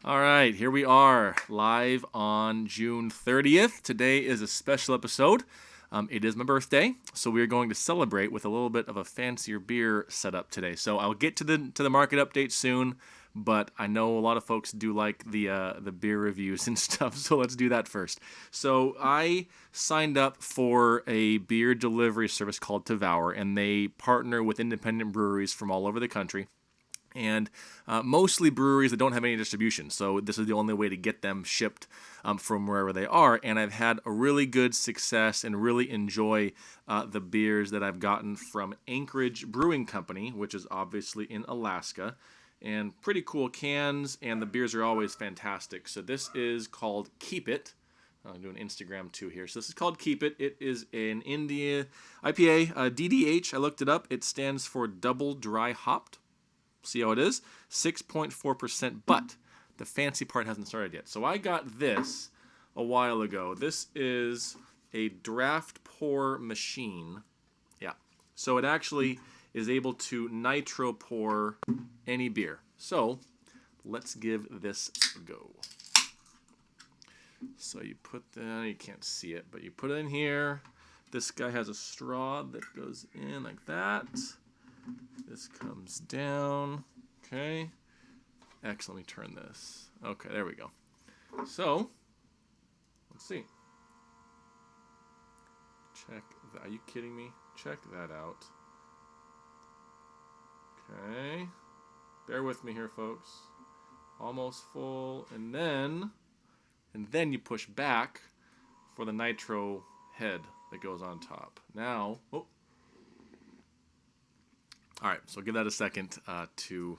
All right, here we are, live on June 30th. Today is a special episode. It is my birthday, so we are going to celebrate with a little bit of a fancier beer setup today. So I'll get to the market update soon, but I know a lot of folks do like the beer reviews and stuff, so let's do that first. So I signed up for a beer delivery service called Devour, and they partner with independent breweries from all over the country. And mostly breweries that don't have any distribution. So this is the only way to get them shipped from wherever they are. And I've had a really good success and really enjoy the beers that I've gotten from Anchorage Brewing Company, which is obviously in Alaska. And pretty cool cans, and the beers are always fantastic. So this is called Keep It. I'm doing Instagram too here. So this is called Keep It. It is an India IPA, DDH. I looked it up. It stands for double dry hopped. See how it is? 6.4%, but the fancy part hasn't started yet. So I got this a while ago. This is a draft pour machine. Yeah. So it actually is able to nitro pour any beer. So let's give this a go. So you put that, you can't see it, but you put it in here. This guy has a straw that goes in like that. This comes down. Okay. Excellent. Let me turn this. Okay, there we go. So, let's see. Check that. Are you kidding me? Check that out. Okay. Bear with me here, folks. Almost full. And then you push back for the nitro head that goes on top. Now, all right, so give that a second to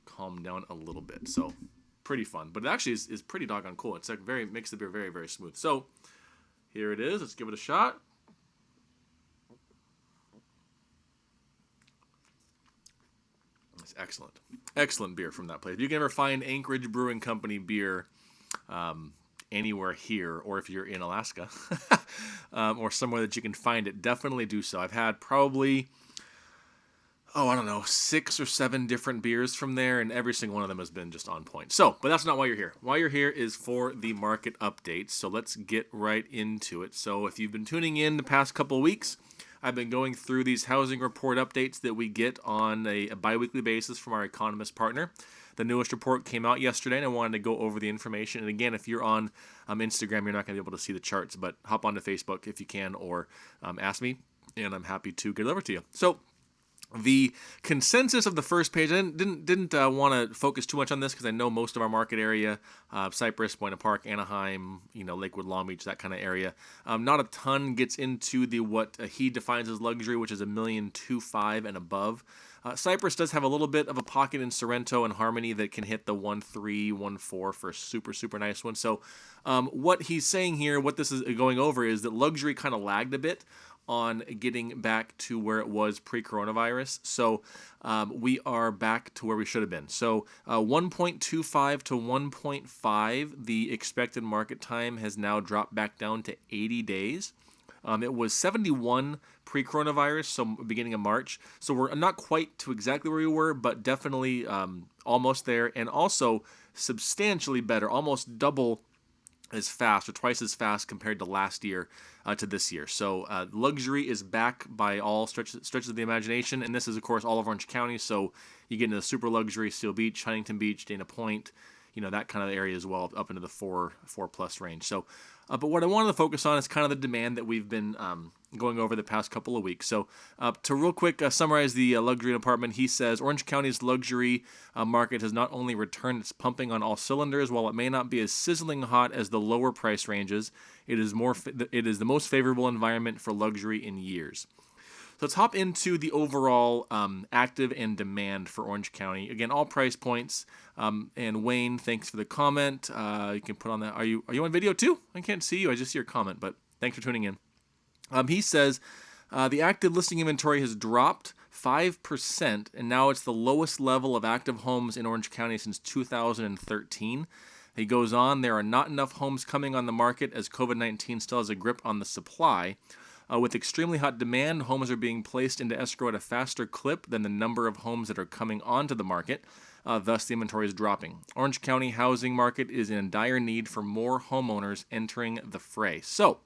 calm down a little bit. So pretty fun, but it actually is pretty doggone cool. It's like makes the beer very, very smooth. So here it is. Let's give it a shot. It's excellent beer from that place. If you can ever find Anchorage Brewing Company beer anywhere here, or if you're in Alaska, or somewhere that you can find it, definitely do so. I've had probably, I don't know, 6 or 7 different beers from there, and every single one of them has been just on point. So, but that's not why you're here. Why you're here is for the market update, so let's get right into it. So if you've been tuning in the past couple of weeks, I've been going through these housing report updates that we get on a bi-weekly basis from our economist partner. The newest report came out yesterday, and I wanted to go over the information. And again, if you're on Instagram, you're not going to be able to see the charts, but hop onto Facebook if you can, or ask me, and I'm happy to get it over to you. So the consensus of the first page, I didn't want to focus too much on this because I know most of our market area, Cypress, Buena Park, Anaheim, Lakewood, Long Beach, that kind of area. Not a ton gets into the what he defines as luxury, which is $1,250,000 and above. Cypress does have a little bit of a pocket in Sorrento and Harmony that can hit the 1.3, 1.4 for a super, super nice one. So what he's saying here, what this is going over, is that luxury kind of lagged a bit on getting back to where it was pre-coronavirus. So we are back to where we should have been. So 1.25 to 1.5, the expected market time has now dropped back down to 80 days. It was 71 pre-coronavirus, so beginning of March. So we're not quite to exactly where we were, but definitely almost there, and also substantially better, almost double as fast or twice as fast compared to last year to this year. So luxury is back by all stretches of the imagination, and this is, of course, all of Orange County. So you get into the super luxury, Seal Beach, Huntington Beach, Dana Point, that kind of area as well, up into the 4 plus range. So, but what I wanted to focus on is kind of the demand that we've been going over the past couple of weeks. So to real quick summarize the luxury department, he says Orange County's luxury market has not only returned its pumping on all cylinders. While it may not be as sizzling hot as the lower price ranges, it is the most favorable environment for luxury in years. So let's hop into the overall active and demand for Orange County. Again, all price points. And Wayne, thanks for the comment. You can put on that. Are you on video too? I can't see you. I just see your comment, but thanks for tuning in. He says the active listing inventory has dropped 5%, and now it's the lowest level of active homes in Orange County since 2013. He goes on, there are not enough homes coming on the market as COVID-19 still has a grip on the supply. With extremely hot demand, homes are being placed into escrow at a faster clip than the number of homes that are coming onto the market. Thus, the inventory is dropping. Orange County housing market is in dire need for more homeowners entering the fray. So,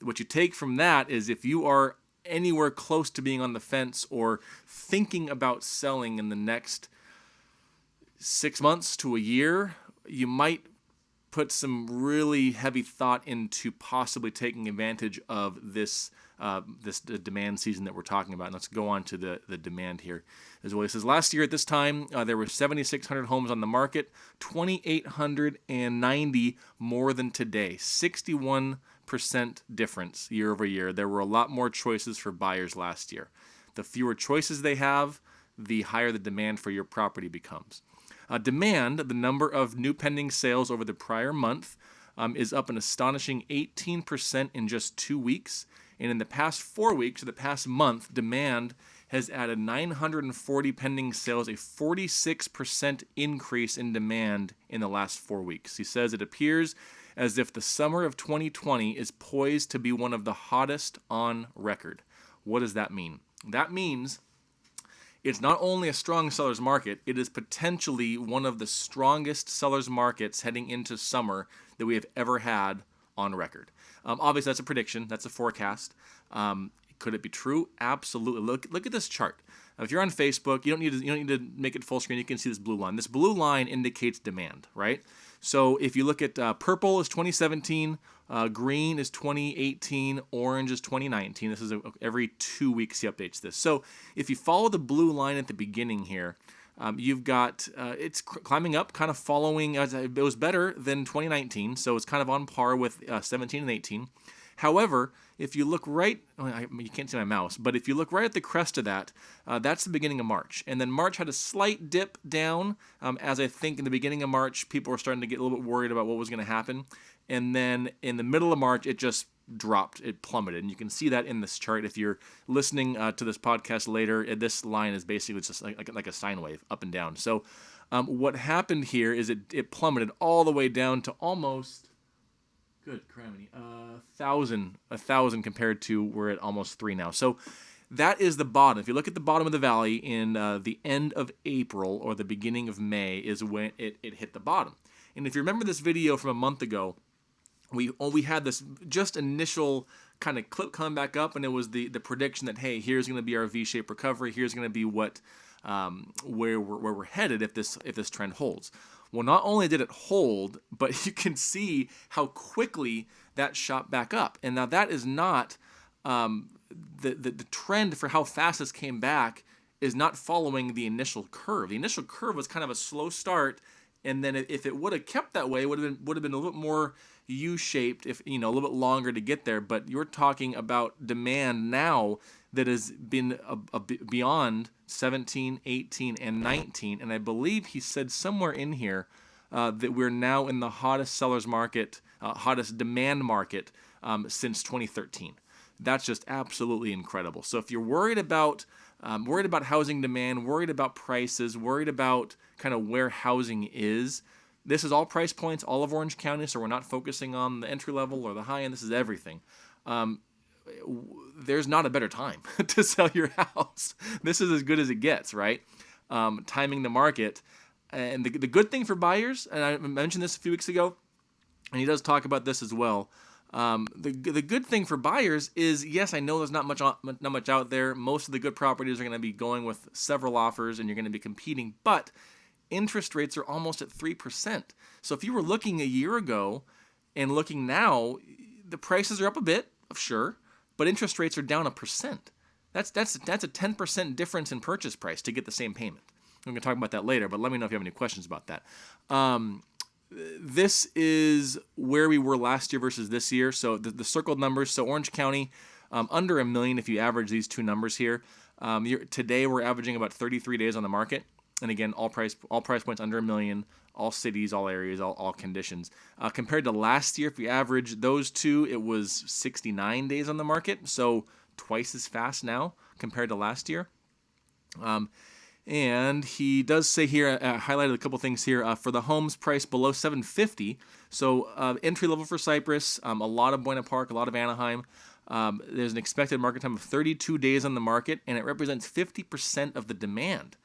what you take from that is if you are anywhere close to being on the fence or thinking about selling in the next 6 months to a year, you might put some really heavy thought into possibly taking advantage of this demand season that we're talking about. And let's go on to the demand here as well. It says last year at this time there were 7,600 homes on the market, 2,890 more than today, 61% difference year over year. There were a lot more choices for buyers last year. The fewer choices they have, the higher the demand for your property becomes. Demand, the number of new pending sales over the prior month, is up an astonishing 18% in just 2 weeks. And in the past 4 weeks, or the past month, demand has added 940 pending sales, a 46% increase in demand in the last 4 weeks. He says it appears as if the summer of 2020 is poised to be one of the hottest on record. What does that mean? That means it's not only a strong seller's market, it is potentially one of the strongest seller's markets heading into summer that we have ever had on record. Obviously, that's a prediction. That's a forecast. Could it be true? Absolutely. Look at this chart. If you're on Facebook, you don't need to make it full screen. You can see this blue line. This blue line indicates demand, right? So if you look at purple is 2017, green is 2018, orange is 2019. This is every 2 weeks he updates this. So if you follow the blue line at the beginning here, you've got it's climbing up, kind of following. It was better than 2019, so it's kind of on par with 17 and 18. However, if you look right, you can't see my mouse, but if you look right at the crest of that, that's the beginning of March. And then March had a slight dip down, as I think in the beginning of March, people were starting to get a little bit worried about what was going to happen. And then in the middle of March, it just dropped. It plummeted. And you can see that in this chart. If you're listening to this podcast later, this line is basically just like a sine wave, up and down. So what happened here is it plummeted all the way down to almost... Good criminy. 1,000 compared to we're at almost 3 now. So that is the bottom. If you look at the bottom of the valley in the end of April or the beginning of May is when it hit the bottom. And if you remember this video from a month ago, we had this just initial kind of clip coming back up, and it was the prediction that, hey, here's going to be our V-shaped recovery. Here's going to be what where we're headed if this trend holds. Well, not only did it hold, but you can see how quickly that shot back up. And now that is not the trend for how fast this came back is not following the initial curve. The initial curve was kind of a slow start, and then if it would have kept that way, it would have been a little bit more U-shaped, if a little bit longer to get there. But you're talking about demand now that has been beyond 17, 18, and 19. And I believe he said somewhere in here that we're now in the hottest seller's market, hottest demand market since 2013. That's just absolutely incredible. So if you're worried about housing demand, worried about prices, worried about kind of where housing is, this is all price points, all of Orange County, so we're not focusing on the entry level or the high end. This is everything. There's not a better time to sell your house. This is as good as it gets, right? Timing the market. And the good thing for buyers, and I mentioned this a few weeks ago, and he does talk about this as well. The good thing for buyers is, yes, I know there's not much out there. Most of the good properties are going to be going with several offers, and you're going to be competing. But interest rates are almost at 3%. So if you were looking a year ago and looking now, the prices are up a bit, sure, but interest rates are down 1%. That's a 10% difference in purchase price to get the same payment. I'm going to talk about that later, but let me know if you have any questions about that. This is where we were last year versus this year. So the circled numbers, so Orange County, under 1 million if you average these two numbers here. Today we're averaging about 33 days on the market. And again, all price points under 1 million, all cities, all areas, all conditions. Compared to last year, if we average those two, it was 69 days on the market, so twice as fast now compared to last year. And he does say here, highlighted a couple things here, for the homes priced below $750, so entry level for Cypress, a lot of Buena Park, a lot of Anaheim, There's an expected market time of 32 days on the market, and it represents 50% of the demand.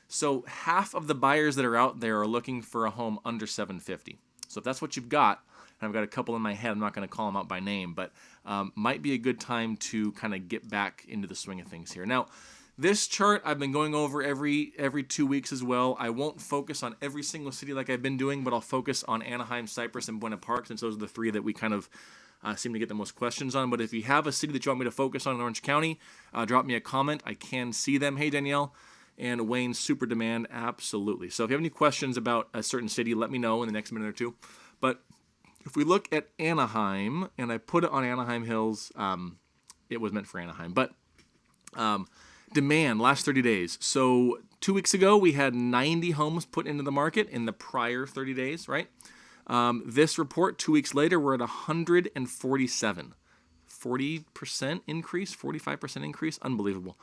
So half of the buyers that are out there are looking for a home under 750. So if that's what you've got, and I've got a couple in my head, I'm not going to call them out by name, but might be a good time to kind of get back into the swing of things here. Now, this chart I've been going over every 2 weeks as well. I won't focus on every single city like I've been doing, but I'll focus on Anaheim, Cypress, and Buena Park, since those are the three that we kind of seem to get the most questions on. But if you have a city that you want me to focus on in Orange County, drop me a comment. I can see them. Hey, Danielle. And Wayne, super demand, absolutely. So if you have any questions about a certain city, let me know in the next minute or two. But if we look at Anaheim, and I put it on Anaheim Hills, it was meant for Anaheim. But demand, last 30 days. So 2 weeks ago, we had 90 homes put into the market in the prior 30 days, right? This report, 2 weeks later, we're at 147. 40% increase, 45% increase, unbelievable.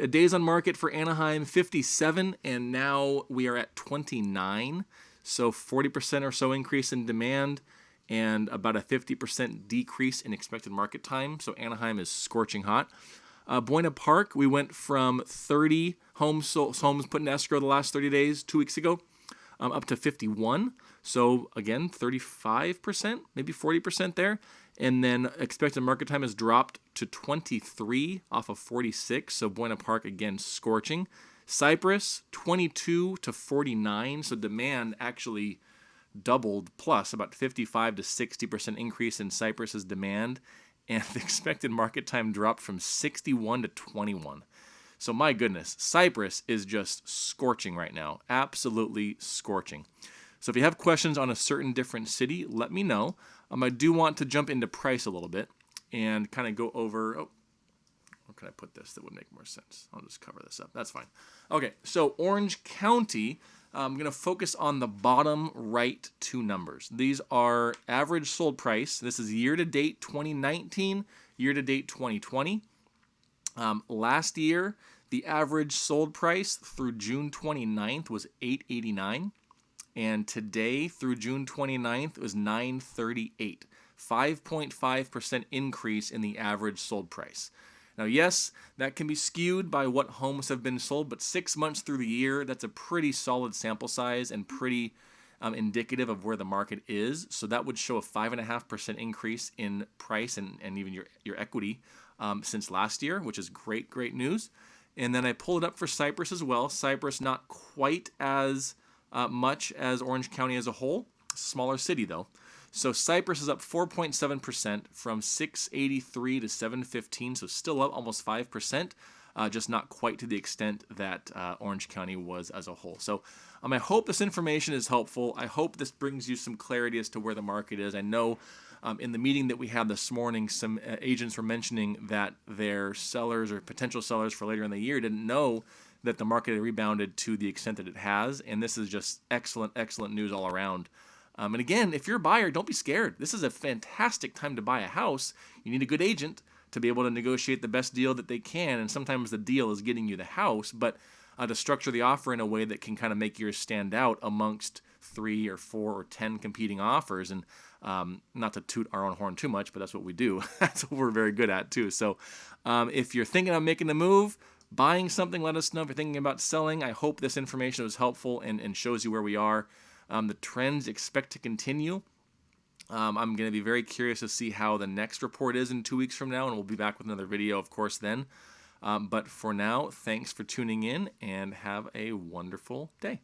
Days on market for Anaheim, 57, and now we are at 29. So 40% or so increase in demand and about a 50% decrease in expected market time. So Anaheim is scorching hot. Buena Park, we went from 30 homes put in escrow the last 30 days, 2 weeks ago, up to 51. So again, 35%, maybe 40% there. And then expected market time has dropped to 23 off of 46. So Buena Park, again, scorching. Cypress, 22 to 49. So demand actually doubled, plus about 55 to 60% increase in Cypress's demand. And the expected market time dropped from 61 to 21. So my goodness, Cypress is just scorching right now. Absolutely scorching. So if you have questions on a certain different city, let me know. I do want to jump into price a little bit and kind of go over, where can I put this that would make more sense? I'll just cover this up. That's fine. Okay, so Orange County, I'm going to focus on the bottom right two numbers. These are average sold price. This is year-to-date 2019, year-to-date 2020. Last year, the average sold price through June 29th was $889. And today, through June 29th, it was $938. 5.5% increase in the average sold price. Now, yes, that can be skewed by what homes have been sold, but 6 months through the year, that's a pretty solid sample size and pretty indicative of where the market is. So that would show a 5.5% increase in price and even your equity since last year, which is great news. And then I pulled it up for Cypress as well. Cypress not quite as much as Orange County as a whole. Smaller city, though. So Cypress is up 4.7% from 683 to 715, so still up almost 5%, just not quite to the extent that Orange County was as a whole. So I hope this information is helpful. I hope this brings you some clarity as to where the market is. I know in the meeting that we had this morning, some agents were mentioning that their sellers or potential sellers for later in the year didn't know that the market had rebounded to the extent that it has, and this is just excellent news all around. And again, if you're a buyer, don't be scared. This is a fantastic time to buy a house. You need a good agent to be able to negotiate the best deal that they can, and sometimes the deal is getting you the house, but to structure the offer in a way that can kind of make yours stand out amongst 3 or 4 or 10 competing offers. And not to toot our own horn too much, but that's what we do. That's what we're very good at too. So if you're thinking of making the move, buying something, let us know. If you're thinking about selling, I hope this information was helpful and shows you where we are. The trends expect to continue. I'm going to be very curious to see how the next report is in 2 weeks from now, and we'll be back with another video, of course, then. But for now, thanks for tuning in, and have a wonderful day.